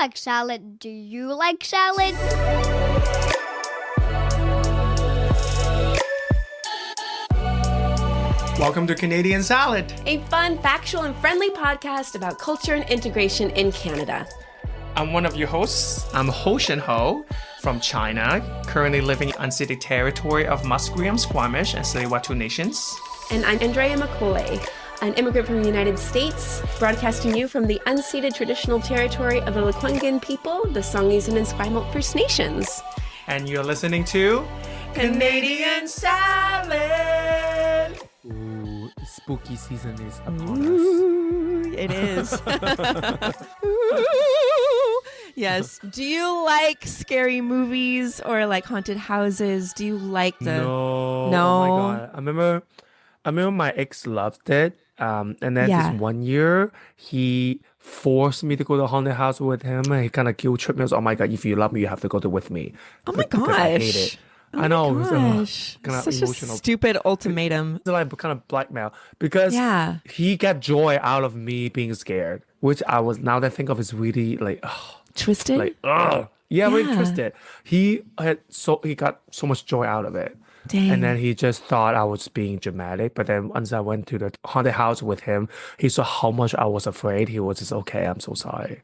like salad. Do you like salad? Welcome to Canadian Salad, a fun, factual, and friendly podcast about culture and integration in Canada. I'm one of your hosts. I'm Hostion Ho from China, currently living in unceded territory of Musqueam, Squamish, and Tsleil-Waututh nations. And I'm Andrea Macaulay, an immigrant from the United States, broadcasting you from the unceded traditional territory of the Lekwungen people, the Songhees and Esquimalt First Nations. And you're listening to Canadian Salad. Ooh, spooky season is upon Ooh, it is. Yes. Do you like scary movies or like haunted houses? Do you like the... No. No. Oh my God. I remember my ex loved it. And then this one year, he forced me to go to the haunted house with him. And he kind of guilt tripped me. I was, oh my God, if you love me, you have to go there with me. Oh my Because I hate gosh. it. I know. Gosh. Kind of Such emotional. a stupid ultimatum. It's like kind of blackmail because Yeah. he got joy out of me being scared, which I was, now that I think of, is really like, Twisted? like, yeah, really Yeah. twisted. He got so much joy out of it. Dang. And then he just thought I was being dramatic. But then once I went to the haunted house with him, he saw how much I was afraid. He was just, okay, I'm so sorry.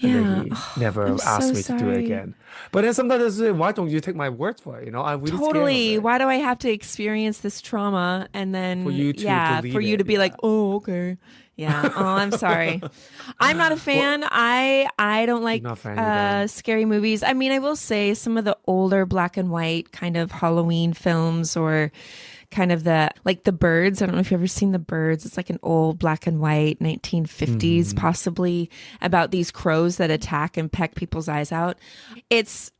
And then he never I'm asked so me to do it sorry. again. But then sometimes it's, why don't you take my word for it? You know, I'm really Totally. scared of it. Why do I have to experience this trauma and then For you to believe for you it, to be like, oh, okay. Yeah. Oh, I'm sorry. I'm not a fan. I don't like Not a fan either. scary movies. I mean, I will say some of the older black and white kind of Halloween films or kind of the Birds. I don't know if you've ever seen The Birds. It's like an old black and white 1950s possibly about these crows that attack and peck people's eyes out. It's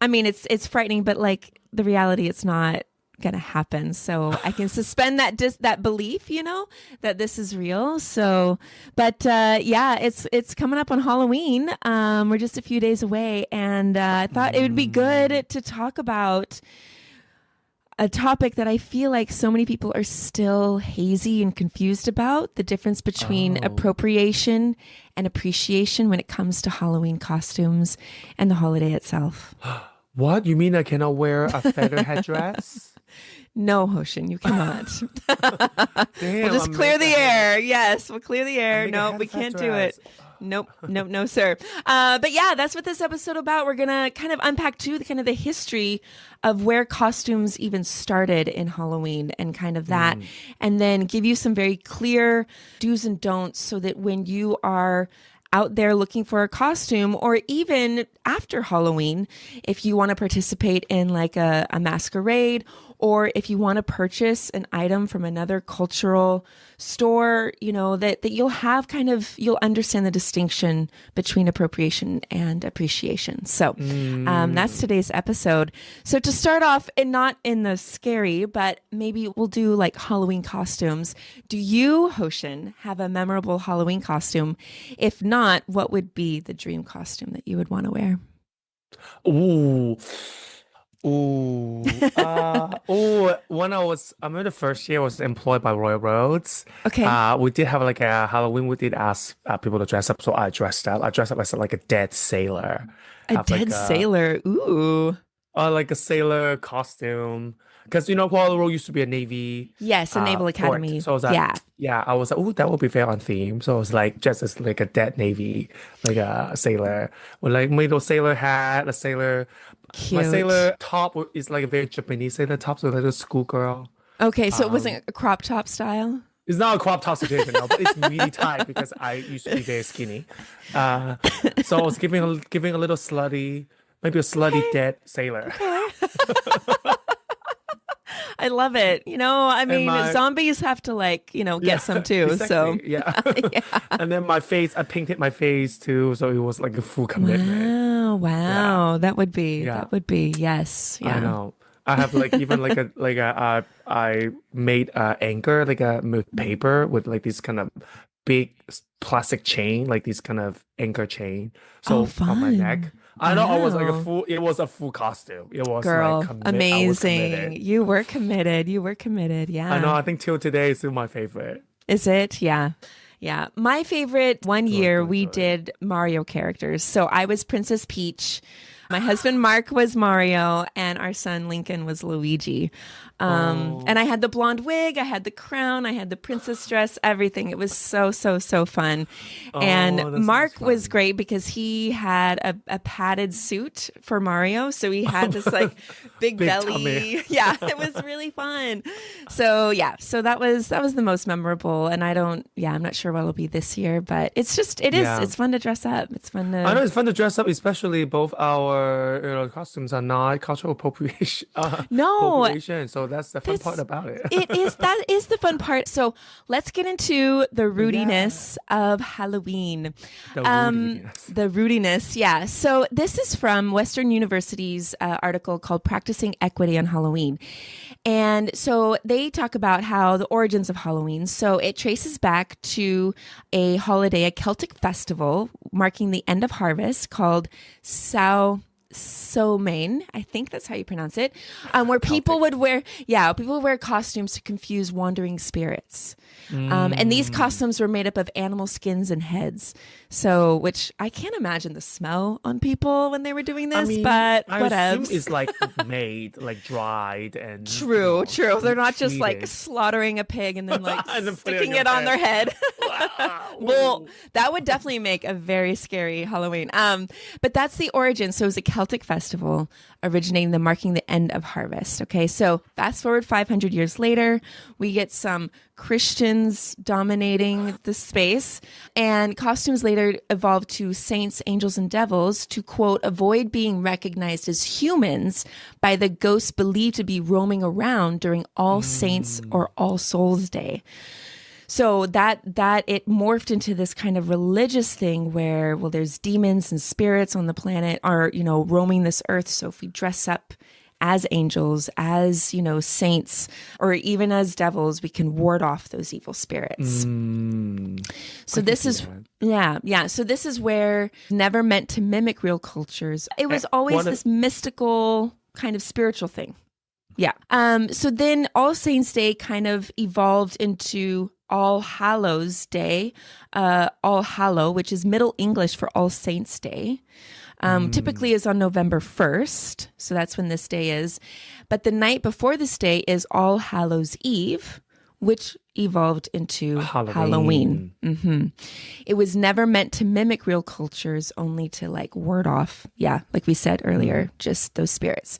frightening, but like the reality, it's not gonna happen. So I can suspend that belief, you know, that this is real. So, but it's coming up on Halloween. We're just a few days away, and I thought it would be good to talk about a topic that I feel like so many people are still hazy and confused about, the difference between appropriation and appreciation when it comes to Halloween costumes and the holiday itself. What? You mean I cannot wear a feather headdress? No, Hoshin, you cannot. Damn, We'll just I'm clear making the air. Yes, we'll clear the air. make a No, head we can't do dress. it. Nope, no, sir. But yeah, that's what this episode about. We're gonna kind of unpack too the history of where costumes even started in Halloween and kind of that, and then give you some very clear do's and don'ts so that when you are out there looking for a costume, or even after Halloween, if you want to participate in like a masquerade, or if you want to purchase an item from another cultural store, you know, that you'll understand the distinction between appropriation and appreciation. So that's today's episode. So to start off, and not in the scary, but maybe we'll do like Halloween costumes. Do you, Hoshin, have a memorable Halloween costume? If not, what would be the dream costume that you would want to wear? When I remember the first year I was employed by Royal Roads. Okay. We did have like a Halloween. We did ask people to dress up, so I dressed up. I dressed up as like a dead sailor. A Have, like, dead sailor. Ooh. Like a sailor costume. Because, you know, Royal Road used to be a Navy. Yes, a Naval port. Academy. So I was like, Yeah. I was like, oh, that would be fair on theme. So I was like, just as like a dead Navy, like a sailor with like middle sailor hat, a sailor. My Cute. sailor top is like a very Japanese sailor top, so like a schoolgirl. Okay, so it wasn't a crop top style? It's not a crop top situation now, but it's really tight because I used to be very skinny. So I was giving a little slutty, maybe a slutty dead sailor. I love it. You know, I mean, zombies have to like, you know, get some too. Exactly, So yeah. And then my face, I painted my face too, so it was like a full commitment. Wow. Yeah. That would be, yes. Yeah. I know. I have like even I made anchor like a paper with like this kind of big plastic chain, like this kind of anchor chain. So on my neck. I know I was like it was a full costume. It was Girl, like amazing. You were committed. Yeah. I know. I think till today is still my favorite. Is it? Yeah. Yeah. My favorite one year we did Mario characters. So I was Princess Peach. My husband Mark was Mario, and our son Lincoln was Luigi. And I had the blonde wig, I had the crown, I had the princess dress, everything. It was so fun. And Mark was great because he had a padded suit for Mario. So he had this like big belly. Tummy. Yeah, it was really fun. So yeah, so that was the most memorable. And I'm not sure what it'll be this year, but it's fun to dress up. It's fun to. I know it's fun to dress up, especially both our costumes are not cultural appropriation. Appropriation, so that's the fun part about it. That is the fun part. So let's get into the rootiness of Halloween. The rootiness, yeah. So this is from Western University's article called Practicing Equity on Halloween. And so they talk about how the origins of Halloween. So it traces back to a holiday, a Celtic festival marking the end of harvest called Samhain, I think that's how you pronounce it, where people would wear costumes to confuse wandering spirits. And these costumes were made up of animal skins and heads. So, which I can't imagine the smell on people when they were doing this, but whatever. It's like made, like dried and True. They're not just like slaughtering a pig and then like and then sticking it on their head. Well, that would definitely make a very scary Halloween. But that's the origin. So it was a Celtic festival originating marking the end of harvest. Okay, so fast forward 500 years later, we get some Christians dominating the space, and costumes later evolved to saints, angels, and devils to, quote, avoid being recognized as humans by the ghosts believed to be roaming around during All Saints or All Souls Day. So that it morphed into this kind of religious thing where, well, there's demons and spirits on the planet are, roaming this earth. So if we dress up as angels, as, saints, or even as devils, we can ward off those evil spirits. So this is, So this is where never meant to mimic real cultures. It was always this mystical kind of spiritual thing. Yeah. So then All Saints Day kind of evolved into All Hallows Day, All Hallow, which is Middle English for All Saints Day. Typically is on November 1st. So that's when this day is. But the night before this day is All Hallows Eve, which evolved into Halloween. It was never meant to mimic real cultures, only to like ward off, like we said earlier, just those spirits.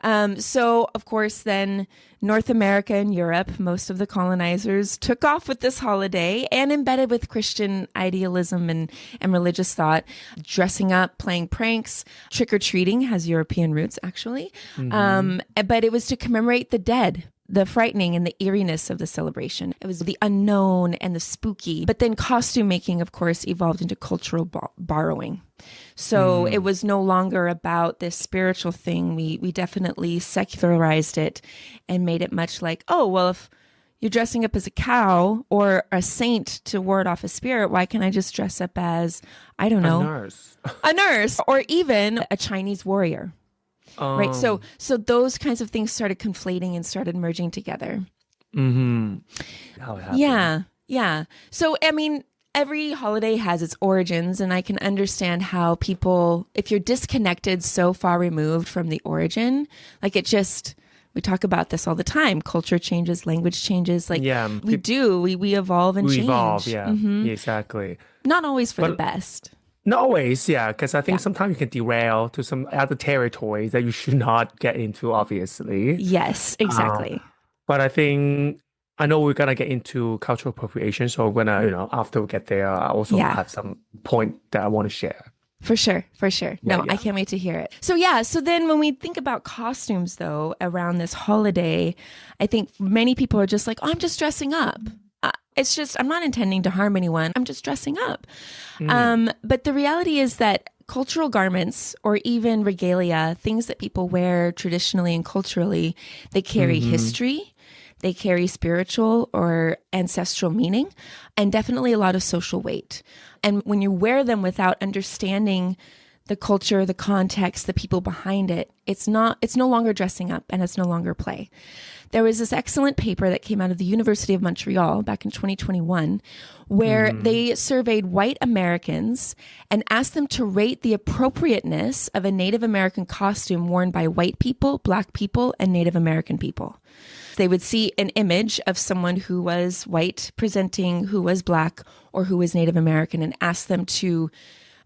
So, of course, then North America and Europe, most of the colonizers took off with this holiday and embedded with Christian idealism and religious thought, dressing up, playing pranks, trick-or-treating has European roots, actually. But it was to commemorate the dead, the frightening and the eeriness of the celebration. It was the unknown and the spooky. But then costume making, of course, evolved into cultural borrowing. So it was no longer about this spiritual thing. We definitely secularized it and made it much like, oh, well, if you're dressing up as a cow or a saint to ward off a spirit, why can't I just dress up as, I don't know, a nurse or even a Chinese warrior? Right. So those kinds of things started conflating and started merging together. Yeah. So, I mean, every holiday has its origins, and I can understand how people, if you're disconnected so far removed from the origin, like we talk about this all the time. Culture changes, language changes. Like we evolve and change. We evolve, exactly. Not always for the best. Not always, because I think sometimes you can derail to some other territories that you should not get into, obviously. Yes, exactly. But I know we're going to get into cultural appropriation, so we're going to, after we get there, I also have some point that I want to share. For sure. I can't wait to hear it. So then when we think about costumes, though, around this holiday, I think many people are just like, oh, I'm just dressing up. It's just, I'm not intending to harm anyone. I'm just dressing up. But the reality is that cultural garments or even regalia, things that people wear traditionally and culturally, they carry history, they carry spiritual or ancestral meaning, and definitely a lot of social weight. And when you wear them without understanding the culture, the context, the people behind it, it's no longer dressing up and it's no longer play. There was this excellent paper that came out of the University of Montreal back in 2021, where they surveyed white Americans and asked them to rate the appropriateness of a Native American costume worn by white people, Black people, and Native American people. They would see an image of someone who was white presenting, who was Black, or who was Native American, and ask them to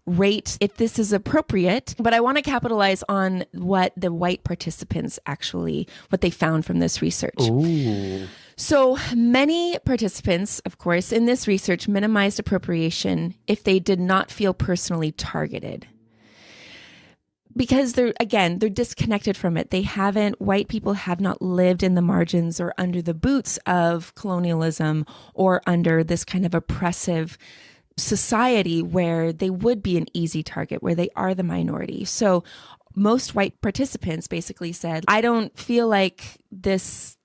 rate if this is appropriate. But I want to capitalize on what the white participants what they found from this research. Ooh. So many participants, of course, in this research minimized appropriation if they did not feel personally targeted. Because they're disconnected from it. White people have not lived in the margins or under the boots of colonialism or under this kind of oppressive society where they would be an easy target, where they are the minority. So most white participants basically said, I don't feel like this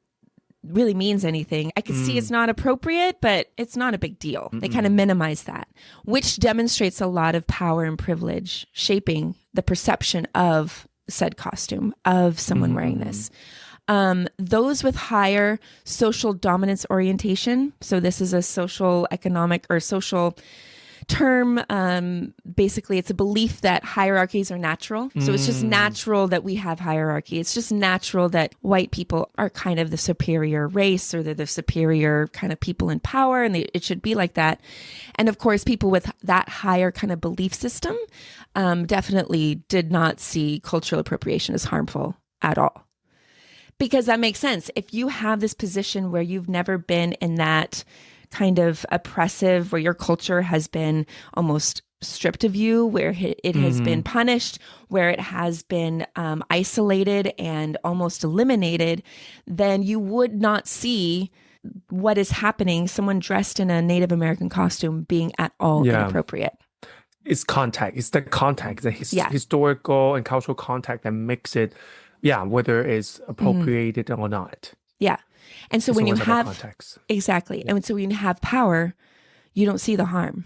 really means anything. I can see it's not appropriate, but it's not a big deal. They kind of minimize that, which demonstrates a lot of power and privilege shaping the perception of said costume, of someone wearing this. Those with higher social dominance orientation, so this is a social, economic, or social term. Basically, it's a belief that hierarchies are natural. So it's just natural that we have hierarchy. It's just natural that white people are kind of the superior race, or they're the superior kind of people in power, and it should be like that. And of course, people with that higher kind of belief system definitely did not see cultural appropriation as harmful at all. Because that makes sense. If you have this position where you've never been in that kind of oppressive, where your culture has been almost stripped of you, where it has been punished, where it has been isolated and almost eliminated, then you would not see what is happening, someone dressed in a Native American costume being at all inappropriate. It's contact. It's the contact, the historical and cultural contact that makes it, whether it's appropriated or not. Yeah. And so It's when you always about have, context. exactly. And so when you have power, you don't see the harm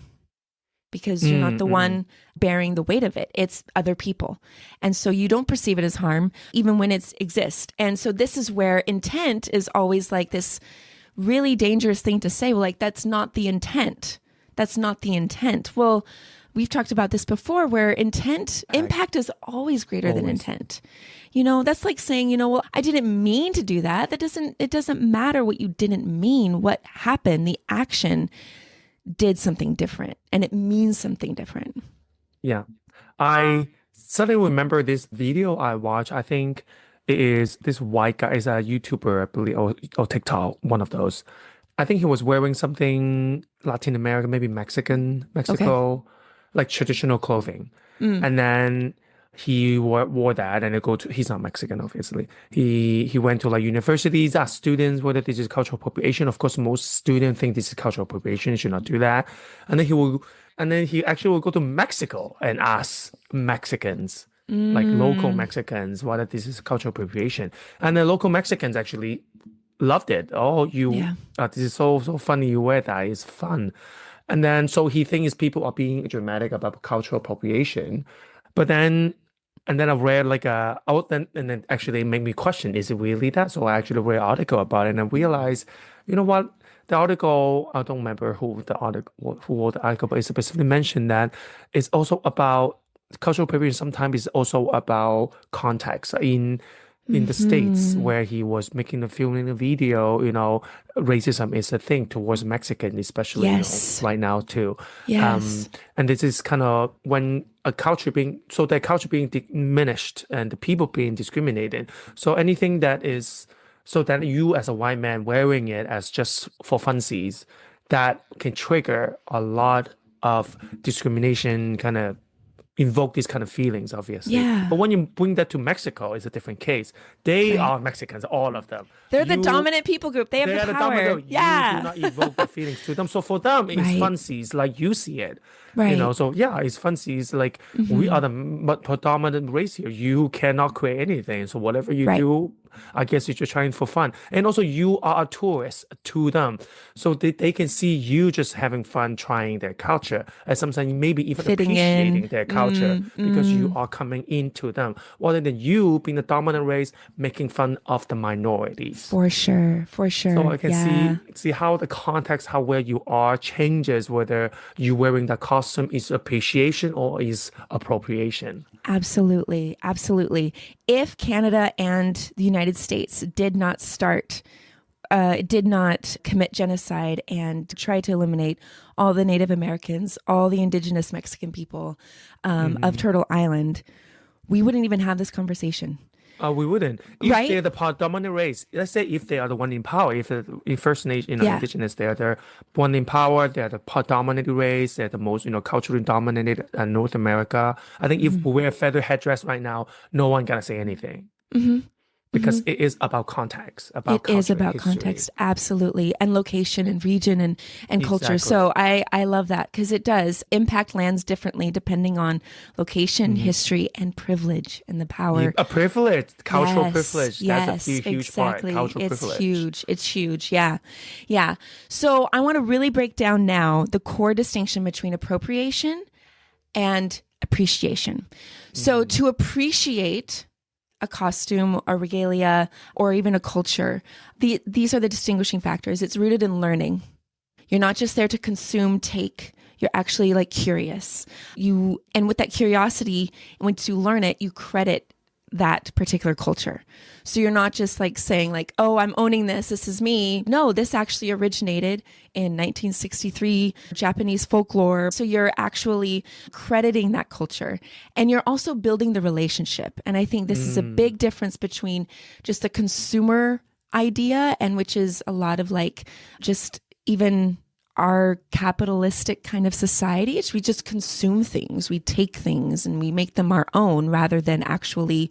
because you're not the one bearing the weight of it. It's other people. And so you don't perceive it as harm, even when it exists. And so this is where intent is always like this really dangerous thing to say. Well, like, that's not the intent. That's not the intent. Well, we've talked about this before, where impact is always greater than intent. You know, that's like saying, well, I didn't mean to do that. It doesn't matter what you didn't mean. What happened, the action did something different, and it means something different. Yeah. I suddenly remember this video I watched. I think it is this white guy, is a YouTuber, I believe, or TikTok, one of those. I think he was wearing something Latin American, maybe Mexico, like traditional clothing. And then he wore that, and he's not Mexican, obviously. He went to like universities, asked students whether this is cultural appropriation. Of course, most students think this is cultural appropriation. You should not do that. And then he actually will go to Mexico and ask Mexicans, like local Mexicans, whether this is cultural appropriation. And the local Mexicans actually loved it. This is so funny. You wear that. It's fun. And then, so he thinks people are being dramatic about cultural appropriation. But then, and then I read and then actually it made me question, is it really that? So I actually read an article about it, and I realized, you know what? The article, I don't remember who wrote the article, but it specifically mentioned that it's also about cultural appropriation. Sometimes it's also about context. In the States, where he was filming a video, racism is a thing towards Mexican, especially right now too. Yes. And this is kind of when their culture being diminished and the people being discriminated. So anything that is, so that you as a white man wearing it as just for funsies, that can trigger a lot of discrimination, kind of invoke these kind of feelings, obviously. Yeah. But when you bring that to Mexico, it's a different case. They are Mexicans, all of them. They're the dominant people group. They have the power. You do not evoke the feelings to them. So for them, it's funsies like you see it. Right. So it's funsies like we are the predominant race here. You cannot create anything. So whatever you do, I guess you're just trying for fun. And also you are a tourist to them. So they can see you just having fun trying their culture and sometimes maybe even Fitting appreciating in. their culture because you are coming into them rather than you being the dominant race making fun of the minorities. For sure. So I can Yeah. see how the context, how where you are changes whether you wearing the costume is appreciation or is appropriation. Absolutely. If Canada and the United States did not commit genocide and try to eliminate all the Native Americans, all the indigenous Mexican people of Turtle Island, we wouldn't even have this conversation. We wouldn't. If Right? they're the dominant race, let's say if they are the one in power, if First Nation, Yeah. indigenous, they're the one in power, they're the dominant race, they're the most, culturally dominated North America. I think if we wear a feather headdress right now, no one gonna say anything. Because it is about context, about It culture, is about history. context, absolutely, and location and region and culture. Exactly. So I love that because it does impact lands differently depending on location, history, and privilege and the power. A privilege, cultural Yes, privilege. yes, That's a huge exactly. part. Cultural It's privilege. huge. It's huge. Yeah. So I want to really break down now the core distinction between appropriation and appreciation. So to appreciate a costume or regalia or even a culture, these are the distinguishing factors. It's rooted in learning. You're not just there to consume, take. You're actually like curious. And with that curiosity, once you learn it, you credit that particular culture. So you're not just like saying like, oh, I'm owning this. This is me. No, this actually originated in 1963 Japanese folklore. So you're actually crediting that culture and you're also building the relationship. And I think this is a big difference between just the consumer idea and which is a lot of like just even our capitalistic kind of society. We just consume things, we take things and we make them our own rather than actually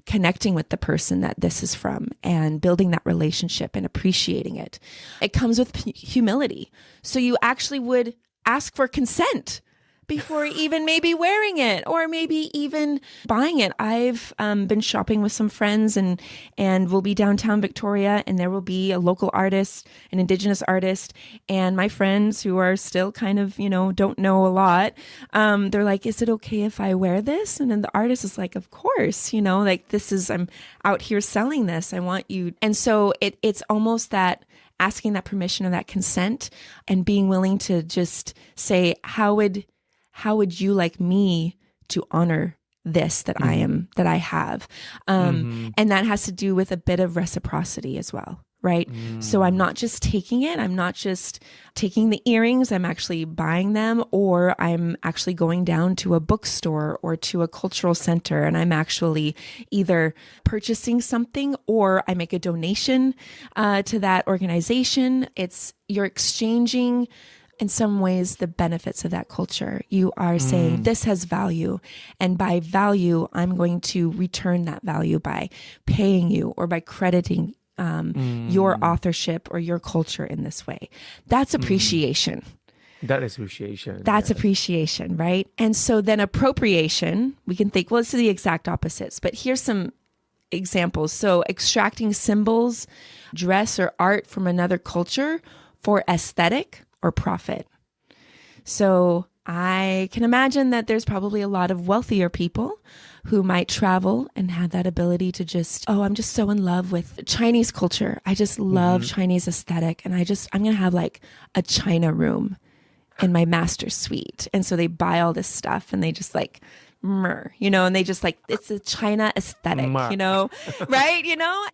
connecting with the person that this is from and building that relationship and appreciating it. It comes with humility. So you actually would ask for consent before even maybe wearing it or maybe even buying it. I've been shopping with some friends and we'll be downtown Victoria and there will be a local artist, an indigenous artist. And my friends who are still kind of, don't know a lot, they're like, is it okay if I wear this? And then the artist is like, of course, like I'm out here selling this. I want you. And so it's almost that asking that permission or that consent and being willing to just say, how would you like me to honor this that I am, that I have? And that has to do with a bit of reciprocity as well, right? So I'm not just taking it. I'm not just taking the earrings. I'm actually buying them, or I'm actually going down to a bookstore or to a cultural center and I'm actually either purchasing something or I make a donation to that organization. You're exchanging in some ways the benefits of that culture. You are saying this has value, and by value, I'm going to return that value by paying you or by crediting your authorship or your culture in this way. That's appreciation. That is appreciation. That's yes. appreciation, right? And so then appropriation, we can think, well, it's the exact opposites, but here's some examples. So extracting symbols, dress, or art from another culture for aesthetic or profit. So I can imagine that there's probably a lot of wealthier people who might travel and have that ability to just, I'm just so in love with Chinese culture. I just love Chinese aesthetic. And I'm going to have like a China room in my master's suite. And so they buy all this stuff and they just like, and they just like, it's a China aesthetic, right? And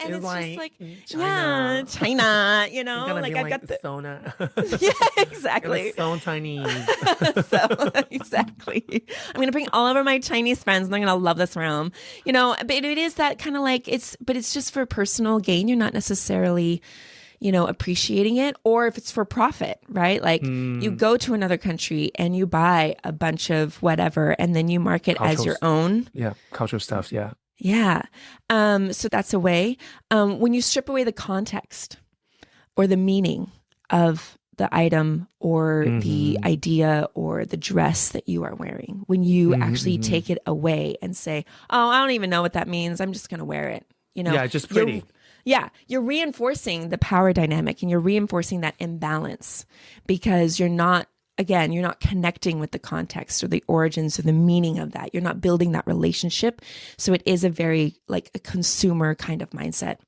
it's just like, China. yeah, China, like I got the Sona. yeah, exactly. So Chinese. So exactly. I'm going to bring all over my Chinese friends and they're going to love this room, but it is that kind of like but it's just for personal gain. You're not necessarily, appreciating it, or if it's for profit, right? Like you go to another country and you buy a bunch of whatever and then you mark it as your own. Yeah. Cultural stuff. Yeah. Yeah. So that's a way. When you strip away the context or the meaning of the item or the idea or the dress that you are wearing, when you actually take it away and say, I don't even know what that means. I'm just going to wear it. You know, Yeah, just pretty. You're reinforcing the power dynamic and you're reinforcing that imbalance because you're not connecting with the context or the origins or the meaning of that. You're not building that relationship. So it is a very like a consumer kind of mindset.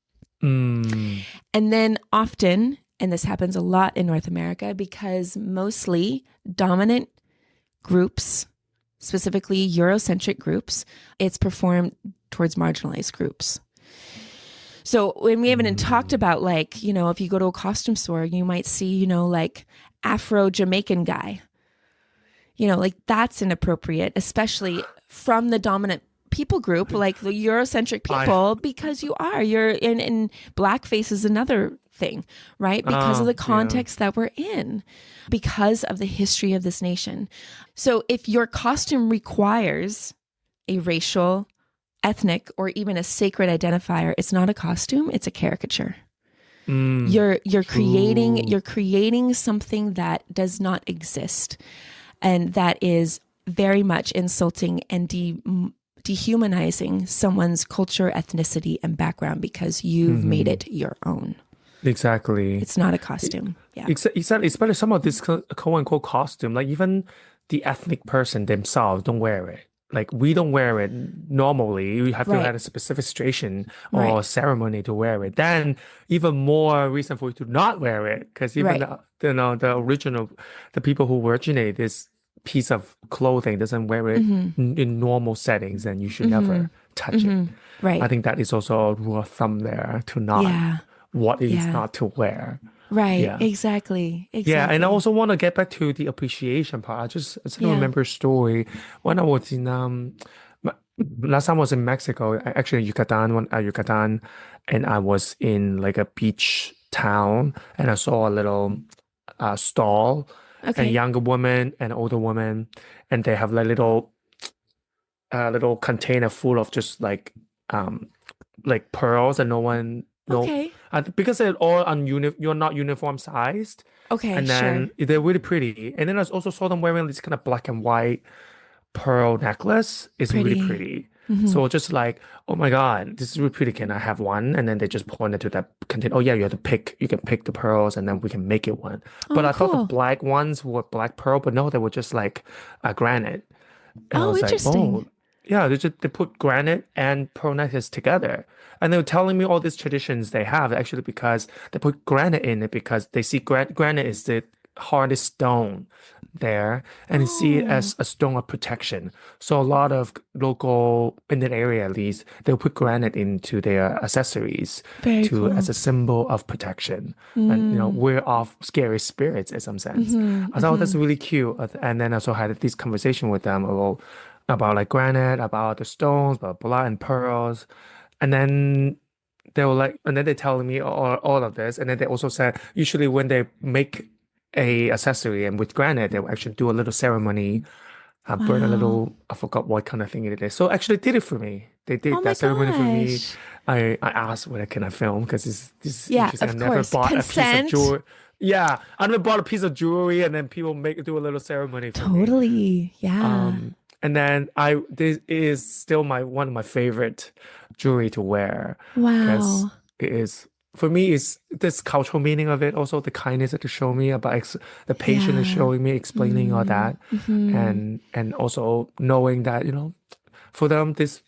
And then often, and this happens a lot in North America because mostly dominant groups, specifically Eurocentric groups, it's performed towards marginalized groups. So when we haven't talked about like, you know, if you go to a costume store, you might see, you know, like Afro-Jamaican guy, you know, like that's inappropriate, especially from the dominant people group, like the Eurocentric people, because you're in blackface is another thing, right? Because of the context that we're in, because of the history of this nation. So if your costume requires a racial, ethnic, or even a sacred identifier, it's not a costume, it's a caricature. You're creating something that does not exist, and that is very much insulting and dehumanizing someone's culture, ethnicity, and background because you've made it your own. Exactly. It's not a costume. Yeah. Exactly. Especially some of this quote unquote costume, like even the ethnic person themselves don't wear it. Like we don't wear it normally. You have to have a specific situation or ceremony to wear it. Then even more reason for you to not wear it, because even the people who originate this piece of clothing doesn't wear it in normal settings, and you should never touch it. Right. I think that is also a rule of thumb there to not what is not to wear. Right. Yeah. Exactly. Yeah, and I also want to get back to the appreciation part. I still remember a story when I was in last time I was in Mexico, actually Yucatan, and I was in like a beach town, and I saw a little stall, a younger woman and older woman, and they have like little container full of just like pearls, and no one. No, because they're all you're not uniform sized. Okay, and then they're really pretty. And then I also saw them wearing this kind of black and white pearl necklace. It's really pretty. So just like, oh my God, this is really pretty. Can I have one? And then they just pointed to that container. Oh yeah, you can pick the pearls, and then we can make it one. But I thought the black ones were black pearl, but no, they were just like granite. And I was interesting. like, oh. Yeah, they put granite and pearl necklace together. And they were telling me all these traditions they have actually because they put granite in it because they see granite is the hardest stone there, and they see it as a stone of protection. So a lot of local, in that area at least, they'll put granite into their accessories as a symbol of protection. And, you know, we're off scary spirits in some sense. I thought that's really cute. And then I also had this conversation with them about like granite, about the stones, blah, blah, and pearls. And then they were like, and then they're telling me all of this. And then they also said, usually when they make a accessory and with granite, they will actually do a little ceremony, burn a little, I forgot what kind of thing it is. So actually did it for me. They did that ceremony for me. I asked whether can I film because this interesting. I never bought a piece of jewelry. Yeah, I never bought a piece of jewelry and then people do a little ceremony for me. Yeah. And then this is still one of my favorite jewelry to wear. Wow. It is, for me, is this cultural meaning of it. Also the kindness that they show me about the patient is showing me, explaining all that. And also knowing that, you know, for them, this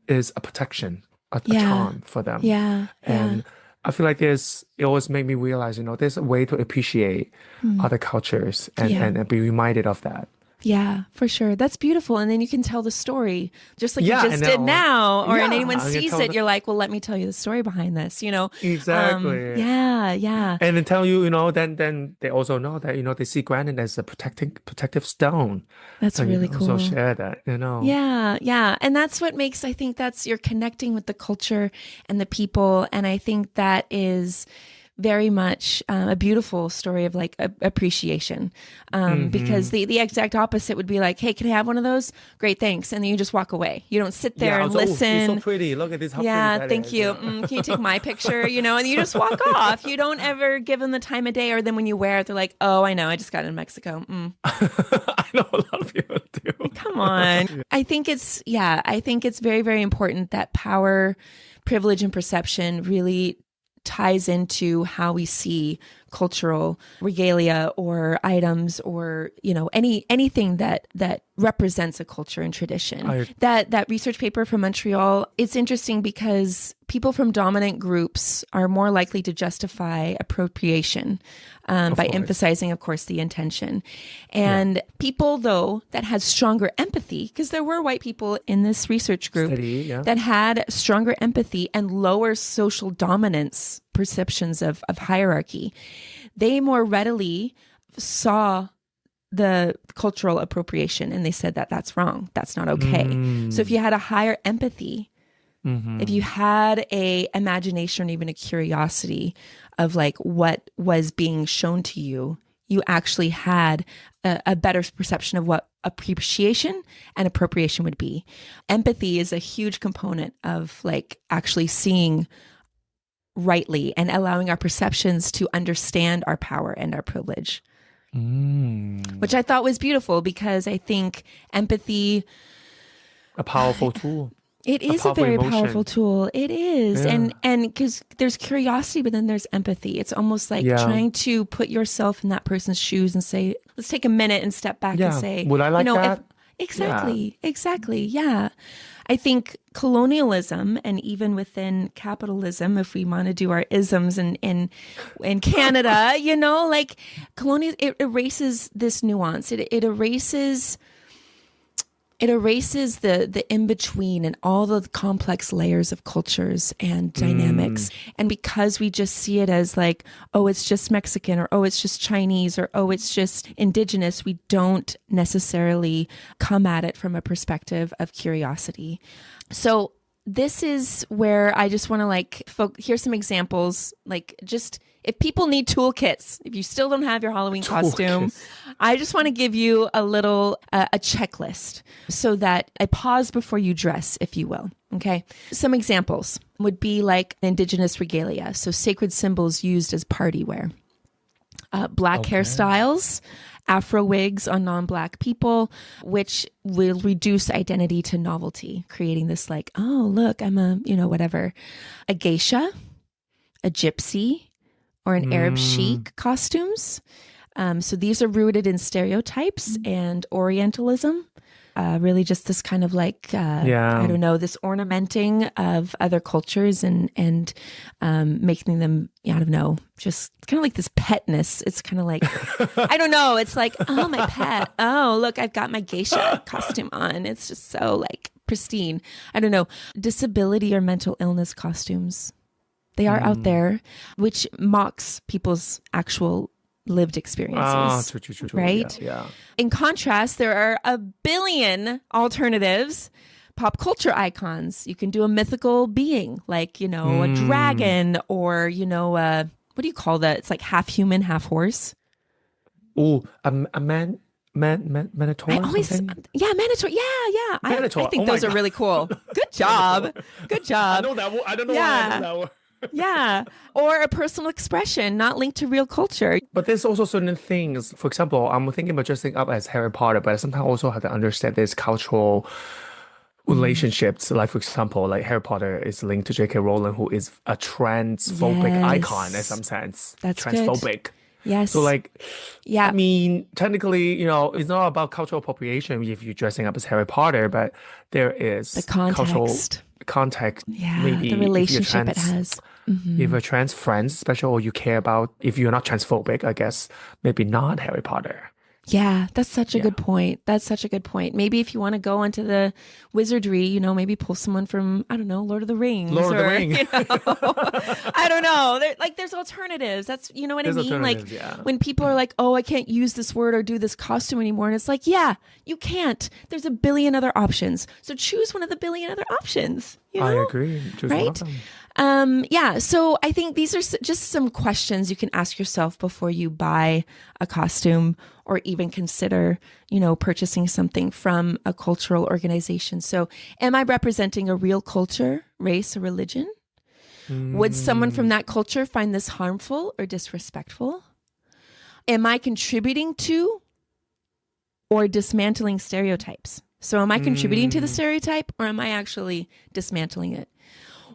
is a protection, a charm for them. Yeah. And I feel like it always made me realize, you know, there's a way to appreciate other cultures and be reminded of that. Yeah, for sure. That's beautiful. And then you can tell the story just like you just did now. Or when anyone sees it, you're like, well, let me tell you the story behind this, you know? Exactly. Yeah. And then tell you, you know, then they also know that, you know, they see granite as a protective stone. That's really cool. Also share that, you know? Yeah. And that's what makes, I think you're connecting with the culture and the people. And I think that is very much a beautiful story of like appreciation. Because the exact opposite would be like, hey, can I have one of those? Great, thanks. And then you just walk away. You don't sit there and listen. It's so pretty. Look at this. How pretty that thank is. you. Can you take my picture? You know, and you just walk off. You don't ever give them the time of day. Or then when you wear it, they're like, oh, I know. I just got it in Mexico. I know a lot of people do. Come on. I think it's very, very important that power, privilege, and perception really ties into how we see cultural regalia or items or, you know, anything that represents a culture and tradition. That research paper from Montreal, it's interesting because people from dominant groups are more likely to justify appropriation by emphasizing, of course, the intention. And people, though, that had stronger empathy, because there were white people in this research group that had stronger empathy and lower social dominance perceptions of hierarchy, they more readily saw the cultural appropriation and they said that that's wrong. That's not okay. So if you had a higher empathy, if you had a imagination or even a curiosity of like what was being shown to you, you actually had a better perception of what appreciation and appropriation would be. Empathy is a huge component of like actually seeing rightly and allowing our perceptions to understand our power and our privilege, which I thought was beautiful because I think empathy, a powerful tool. It is a very powerful tool. It is. And because there's curiosity, but then there's empathy. It's almost like trying to put yourself in that person's shoes and say, let's take a minute and step back and say, would I like that? Exactly. Yeah. I think colonialism and even within capitalism, if we want to do our isms in Canada, you know, like it erases this nuance. It erases the in-between and all the complex layers of cultures and dynamics. And because we just see it as like, oh, it's just Mexican, or oh, it's just Chinese, or oh, it's just indigenous, we don't necessarily come at it from a perspective of curiosity. So this is where I just want to like, here's some examples, like just if people need toolkits, if you still don't have your Halloween costume, I just want to give you a little, a checklist so that I pause before you dress, if you will. Okay. Some examples would be like indigenous regalia. So sacred symbols used as party wear, black hairstyles, Afro wigs on non-Black people, which will reduce identity to novelty, creating this like, oh, look, I'm a, you know, whatever, a geisha, a gypsy, or an Arab chic costumes. So these are rooted in stereotypes and Orientalism. Really just this kind of like, I don't know, this ornamenting of other cultures and making them, I don't know, just kind of like this petness. It's kind of like, I don't know. It's like, oh, my pet. Oh, look, I've got my geisha costume on. It's just so like pristine. I don't know. Disability or mental illness costumes. They are out there, which mocks people's actual lived experiences. True. Right? Yeah. In contrast, there are a billion alternatives, pop culture icons. You can do a mythical being, like, you know, a dragon, or, you know, what do you call that? It's like half human, half horse. Oh, a Minotaur. Minotaur. Yeah. Minotaur. I think those are really cool. Good job. I know that one. I don't know why I know that one. Yeah. Or a personal expression not linked to real culture. But there's also certain things. For example, I'm thinking about dressing up as Harry Potter, but I sometimes also have to understand this cultural relationships. Like, for example, like Harry Potter is linked to J.K. Rowling, who is a transphobic icon in some sense. That's transphobic. Good. Yes. So like, I mean, technically, you know, it's not about cultural appropriation if you're dressing up as Harry Potter, but there is the context. Cultural context. Maybe the relationship it has. If you're trans friends, especially, or you care about, if you're not transphobic, I guess, maybe not Harry Potter. Yeah, that's such a good point. That's such a good point. Maybe if you want to go into the wizardry, you know, maybe pull someone from, I don't know, Lord of the Rings. You know, I don't know. There's alternatives. That's, you know what I mean? Like when people are like, oh, I can't use this word or do this costume anymore. And it's like, yeah, you can't. There's a billion other options. So choose one of the billion other options. You know? I agree. Choose one of them. Yeah, so I think these are just some questions you can ask yourself before you buy a costume or even consider, purchasing something from a cultural organization. So, am I representing a real culture, race, or religion? Would someone from that culture find this harmful or disrespectful? Am I contributing to or dismantling stereotypes? So, am I contributing to the stereotype or am I actually dismantling it?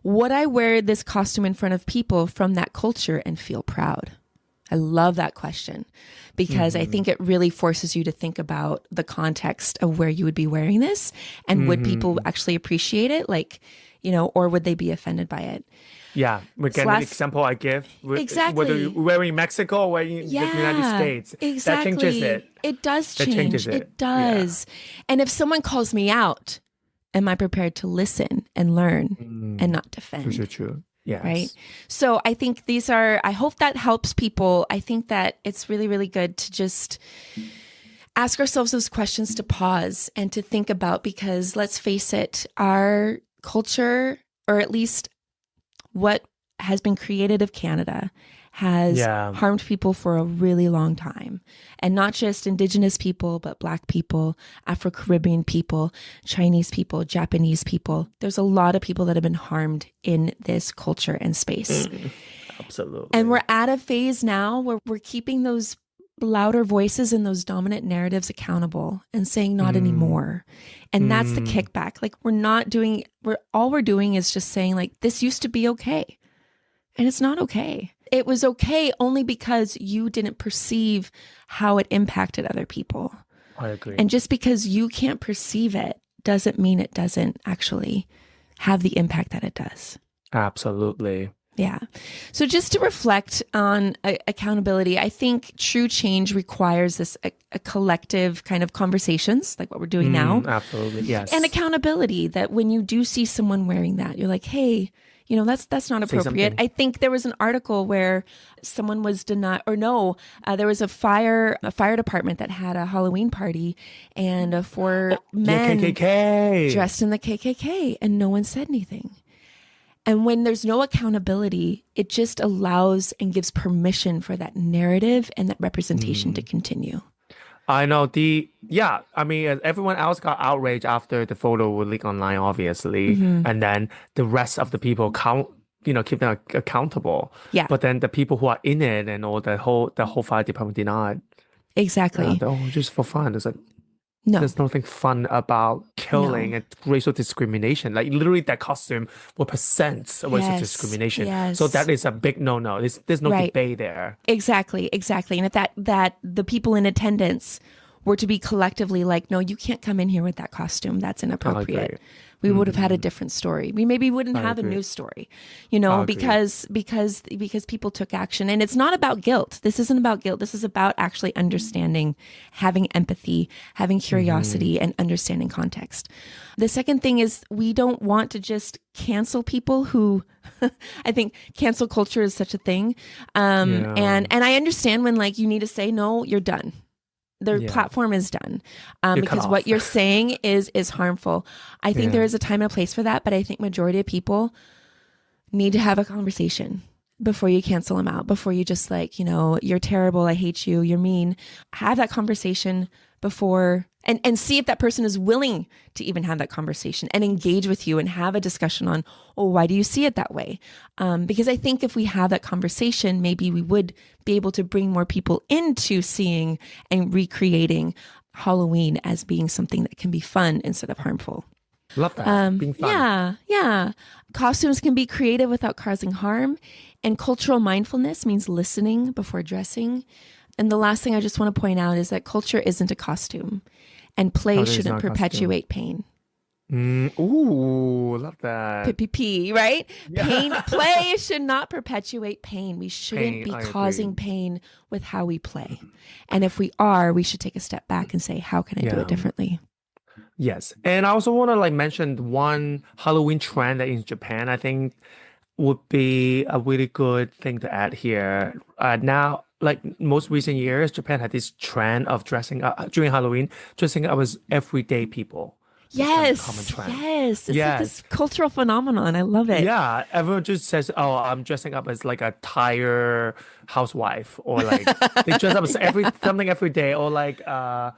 Would I wear this costume in front of people from that culture and feel proud? I love that question because I think it really forces you to think about the context of where you would be wearing this and would people actually appreciate it? Or would they be offended by it? Yeah, again, an example I give, Exactly. whether you're wearing Mexico or wearing the United States, exactly. that changes it. It does That change. changes it. It does. And if someone calls me out, am I prepared to listen and learn and not defend? True. Yes. Right. So I think I hope that helps people. I think that it's really, really good to just ask ourselves those questions, to pause and to think about, because let's face it, our culture, or at least what has been created of Canada, has harmed people for a really long time. And not just Indigenous people, but Black people, Afro-Caribbean people, Chinese people, Japanese people. There's a lot of people that have been harmed in this culture and space. Absolutely. And we're at a phase now where we're keeping those louder voices and those dominant narratives accountable and saying not anymore. And that's the kickback. Like, all we're doing is just saying, like, this used to be okay. And it's not okay. It was okay only because you didn't perceive how it impacted other people. I agree. And just because you can't perceive it doesn't mean it doesn't actually have the impact that it does. Absolutely. Yeah. So just to reflect on accountability, I think true change requires this a collective kind of conversations like what we're doing now. Absolutely. Yes. And accountability, that when you do see someone wearing that, you're like, hey, that's not appropriate. I think there was an article where someone was denied, there was a fire department that had a Halloween party, and 4 men KKK. dressed in the KKK, and no one said anything. And when there's no accountability, it just allows and gives permission for that narrative and that representation to continue. I know everyone else got outraged after the photo would leak online, obviously. And then the rest of the people keep them accountable. Yeah. But then the people who are in it and all the whole fire department did not. Exactly. Just for fun. It's like, No. there's nothing fun about killing and racial discrimination. Like, literally that costume represents racial discrimination. Yes. So that is a big no-no. There's no debate there. Exactly. And if that the people in attendance were to be collectively like, no, you can't come in here with that costume, that's inappropriate, we would have had a different story. We maybe wouldn't have a news story, because people took action. And it's not about guilt. This isn't about guilt. This is about actually understanding, having empathy, having curiosity, and understanding context. The second thing is, we don't want to just cancel people who I think cancel culture is such a thing. And I understand when, like, you need to say, no, you're done. Their platform is done, because what you're saying is harmful. I think there is a time and a place for that, but I think majority of people need to have a conversation before you cancel them out, before you just you're terrible, I hate you, you're mean. Have that conversation before and see if that person is willing to even have that conversation and engage with you and have a discussion on, why do you see it that way? Because I think if we have that conversation, maybe we would be able to bring more people into seeing and recreating Halloween as being something that can be fun instead of harmful. Love that. Being fun. Yeah. Costumes can be creative without causing harm. And cultural mindfulness means listening before dressing. And the last thing I just want to point out is that culture isn't a costume, and play shouldn't perpetuate pain. Ooh, love that. PPP, right? Yeah. Play should not perpetuate pain. We shouldn't be causing pain with how we play. And if we are, we should take a step back and say, how can I do it differently? Yes. And I also want to mention one Halloween trend that in Japan, I think would be a really good thing to add here. Now, most recent years, Japan had this trend of dressing up during Halloween, dressing up as everyday people. Yes. Common trend. Yes. It's like Yes. this cultural phenomenon. I love it. Yeah, everyone just says, "Oh, I'm dressing up as like a tire housewife," or like they dress up as something every day, or like a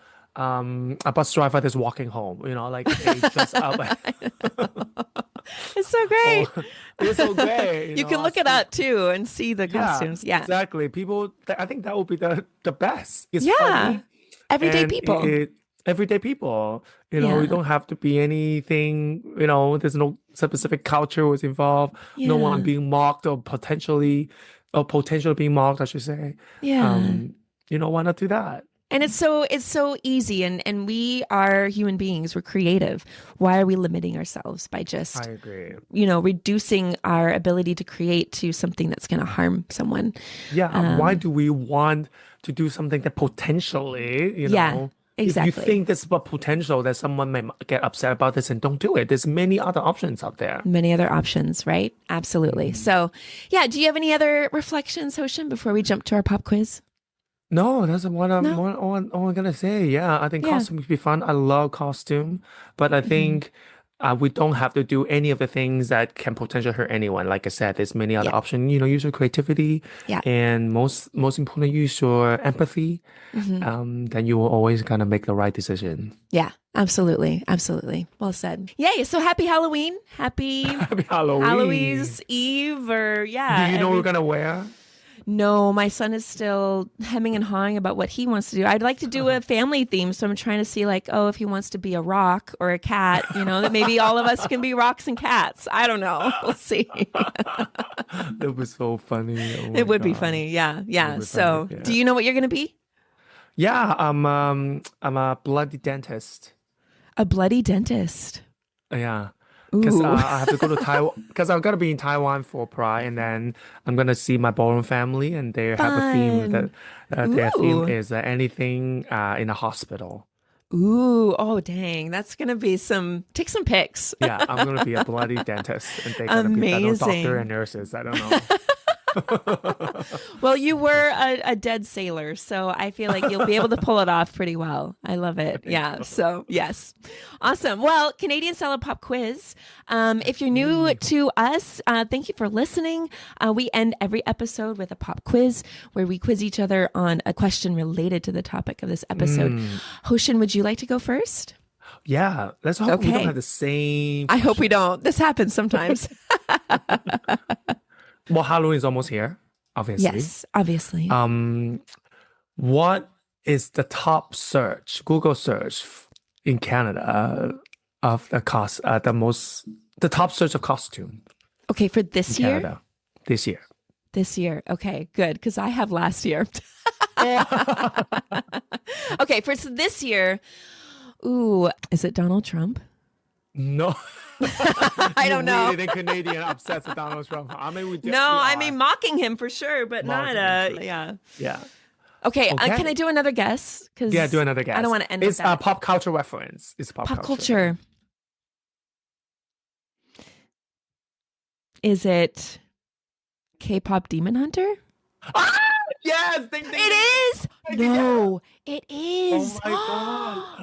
bus driver that's walking home. Like they dress up. It's so great. It's so great. You can look it up too and see the costumes. Yeah. Exactly. People, I think that would be the best. It's Yeah. funny. Everyday And people. Everyday people. Yeah. You don't have to be anything, there's no specific culture was involved. No Yeah. one being mocked or potentially being mocked, I should say. Yeah. Why not do that? And it's so easy, and we are human beings. We're creative. Why are we limiting ourselves by just I agree. reducing our ability to create to something that's going to harm someone? Yeah. Why do we want to do something that potentially, Yeah, if exactly. you think this is about potential that someone may get upset about this, and don't do it. There's many other options out there. Many other options, right? Absolutely. So, yeah. Do you have any other reflections, Hoshin, before we jump to our pop quiz? No, that's what all I'm gonna say. Yeah, I think Yeah. costume would be fun. I love costume, but I think we don't have to do any of the things that can potentially hurt anyone. Like I said, there's many other Yeah. options. Use your creativity, Yeah. and most important, use your empathy. Then you will always kind of make the right decision. Yeah, absolutely. Absolutely. Well said. Yay. So happy Halloween. Happy Happy Halloween! Halloween's Eve, or yeah. Do you know what we're gonna wear? No, my son is still hemming and hawing about what he wants to do. I'd like to do a family theme, so I'm trying to see if he wants to be a rock or a cat, that maybe all of us can be rocks and cats. I don't know. We'll see. That was so funny. Oh my It would be God. funny. Yeah. Yeah. be So, funny, yeah. do you know what you're going to be? Yeah, I'm a bloody dentist. A bloody dentist. Yeah. Because Ooh. I have to go to Taiwan. Because I'm gonna be in Taiwan for Pride, and then I'm gonna see my ballroom family, and they have a theme that their theme Ooh. is anything in a hospital. Ooh. Oh, dang. That's going to be take some pics. Yeah, I'm gonna be a bloody dentist, and they're gonna be Amazing. doctor and nurses. I don't know. Well, you were a dead sailor, so I feel like you'll be able to pull it off pretty well. I love it. Yeah. So, yes. Awesome. Well, Canadian Style Pop Quiz. If you're new to us, thank you for listening. We end every episode with a pop quiz where we quiz each other on a question related to the topic of this episode. Hoshin, would you like to go first? Yeah, let's hope we Okay. don't have the same. I hope we don't. This happens sometimes. Well, Halloween is almost here, obviously. Yes, obviously. What is the top search, Google search in Canada of the top search of costume Okay, for this in year? Canada this year? This year. Okay, good. Because I have last year. Okay, for this year, is it Donald Trump? No. I don't know. Really, the Canadian obsessed with Donald Trump. I mean, mocking him for sure, but Mocking not, him. yeah. Yeah. Okay, Okay. can I do another guess? Yeah, do another guess. I don't want to end It's with that. pop culture reference. It's pop Culture. Is it K-pop Demon Hunter? Ah! Yes! Ding, ding, It is! ding, ding. No, it is. Oh my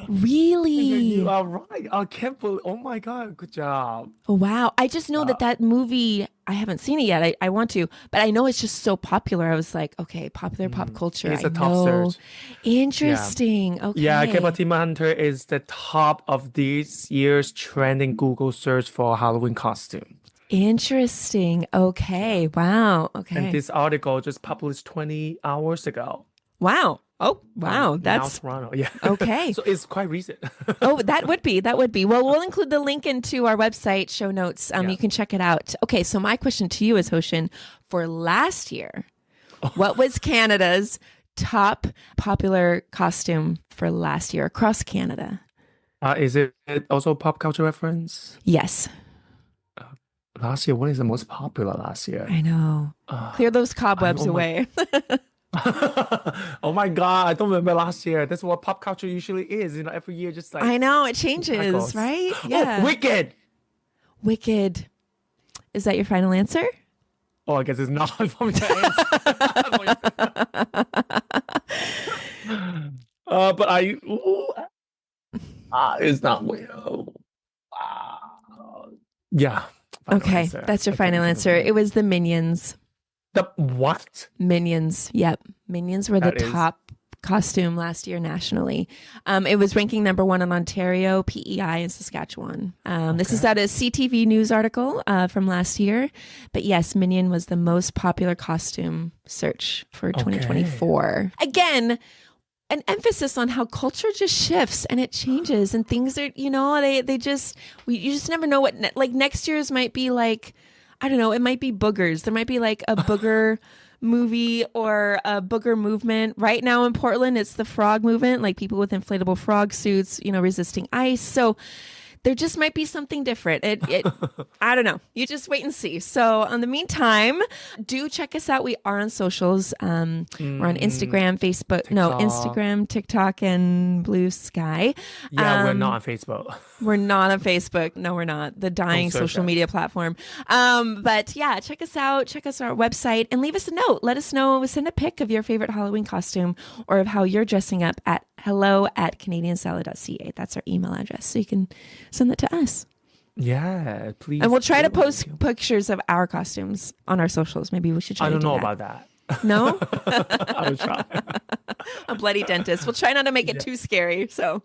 God. Really? You are right. I can't believe. Oh my God. Good job. Oh, wow. I just know that movie, I haven't seen it yet. I want to, but I know it's just so popular. I was like, okay, popular pop culture. It's I a top know. search. Interesting. Okay. Yeah, K-pop Demon Hunter is the top of this year's trending Google search for Halloween costume. Interesting. Okay. Wow. Okay. And this article just published 20 hours ago. Wow. Oh, wow. Now That's Toronto. Yeah. okay. So it's quite recent. Oh, that would be. Well, we'll include the link into our website show notes. Yeah. You can check it out. Okay. So my question to you is, Hoshin, for last year, what was Canada's top popular costume for last year across Canada? Is it also pop culture reference? Yes. Last year, what is the most popular last year? I know. Clear those cobwebs oh my- away. Oh my God, I don't remember last year. That's what pop culture usually is. Every year just like I know. It changes, cycles. right? Oh, Yeah. Wicked. Wicked. Is that your final answer? Oh, I guess it's not for me to answer. But it's not well. Yeah. Final Okay, answer. that's your I can't final think of answer. it. It was the Minions. The what? Minions. Yep. Minions were the That is- top costume last year nationally. It was ranking number 1 in Ontario, PEI in Saskatchewan. This is out of a CTV News article from last year. But yes, Minion was the most popular costume search for 2024. Again, an emphasis on how culture just shifts and it changes and things are, you just never know what, like next year's might be like, I don't know, it might be boogers. There might be like a booger movie or a booger movement. Right now in Portland, it's the frog movement, like people with inflatable frog suits, resisting ice. So there just might be something different. I don't know. You just wait and see. So in the meantime, do check us out. We are on socials. We're on Instagram, Facebook, Instagram, TikTok, and Blue Sky. Yeah, we're not on Facebook. We're not on Facebook. No, we're not. The dying search social us. media platform. But yeah, check us out. Check us on our website and leave us a note. Let us know. Send a pic of your favorite Halloween costume or of how you're dressing up at hello@canadiansalad.ca. That's our email address. So you can send that to us. Yeah, please. And we'll try to do. post pictures of our costumes on our socials. Maybe we should try I to don't do know that. about that. No? I will try. A bloody dentist. We'll try not to make it too scary. So,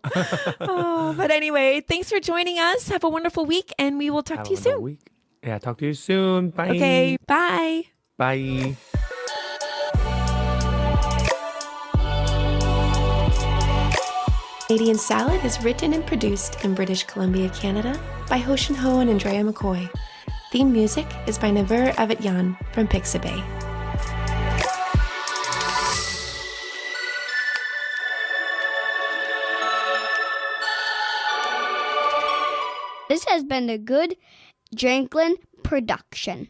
but anyway, thanks for joining us. Have a wonderful week, and we will talk Have to you a wonderful soon. week. Yeah, talk to you soon. Bye. Okay, bye. Bye. Canadian Salad is written and produced in British Columbia, Canada by Hostion Ho and Andrea McCoy. Theme music is by Naver Avatyan from Pixabay. This has been a good Drinklin production.